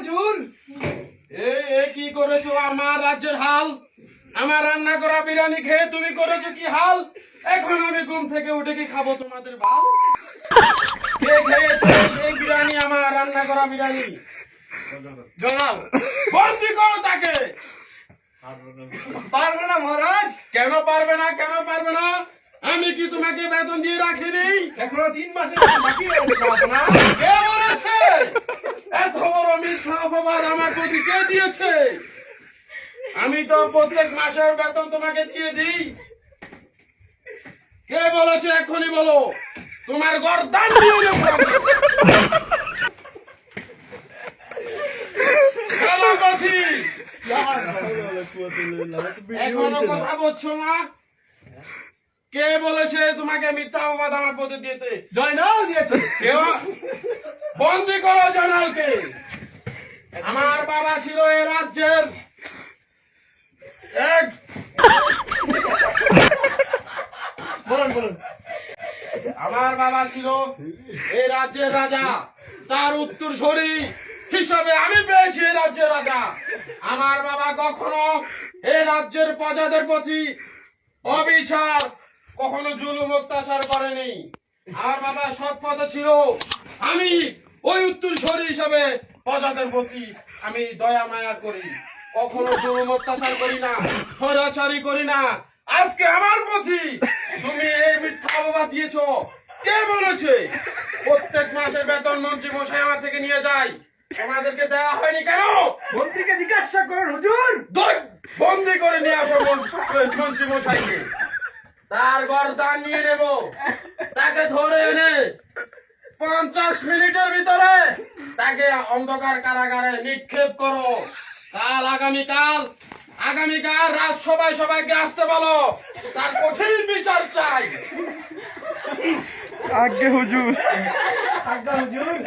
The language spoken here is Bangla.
হুজুর। কি করেছো আমার রাজ্যের হাল? আমার রান্না করা বিরিয়ানি খেয়ে তুমি করেছো কি হাল? এখন আমি ঘুম থেকে উঠে কি খাবো তোমাদের ভাল? কে খেয়েছে সেই বিরিয়ানি, আমার রান্না করা বিরিয়ানি? জনাব, বন্দি করো তাকে। পারবো না মহারাজ। কেন পারবে না, কেন পারবে না? আমি কি তোমাকে বেতন দিয়ে রাখিনি? এখনো 3 মাসের মতো বাকি রয়েছে না। কে বলেছে? এত বড় মিথ্যা অপবাদ আমার প্রতি কে দিয়েছে? আমি তো প্রত্যেক মাসের বেতন তোমাকে দিয়ে দিই। কে বলেছে এখনই বলো, তোমার গর্দান নিয়ে নেবো আমি। কেন বলছি? এখনো কথা বলছো না? কে বলেছে তোমাকে মিথ্যা অপবাদ আমার প্রতি দিতে? জয়নাল দিয়েছে। কেউ? বন্দি করো জয়নালকে। আমার বাবা ছিল এ রাজ্যের এক বলুন। আমার বাবা ছিল এই রাজ্যের রাজা, তার উত্তরসূরি হিসাবে আমি পেয়েছি এই রাজ্যের রাজা। আমার বাবা কখনো এই রাজ্যের প্রজাদের প্রতি অবিচার, কখনো জুলুম অত্যাচার করেনি। আমার বাবা সৎ পথে ছিল। আমি ওই উত্তরসূরি হিসাবে প্রজাদের প্রতি আমি দয়া মায়া করি, কখনো জুলুম অত্যাচার করি না, স্বৈরাচারী করি না। আজকে আমার প্রতি তুমি এই মিথ্যা অপবাদ দিয়েছো। কে বলেছে? প্রত্যেক মাসের বেতন মন্ত্রী মশাই আমার থেকে নিয়ে যায়, তোমাদেরকে দেওয়া হয়নি কেন? মন্ত্রীকে জিজ্ঞাসা করুন হুজুর। বন্দি করে নিয়ে আসো মন্ত্রী মশাইকে। তার গর্দান নিয়ে নেব, তাকে ধরে এনে 50 মিনিটের ভিতরে তাকে অন্ধকার কারাগারে নিক্ষেপ করো। আগামীকাল রাজসভায় সবাইকে আসতে বলো, তার কঠিন বিচার চাই। আজ্ঞে হুজুর। আজ্ঞা হুজুর।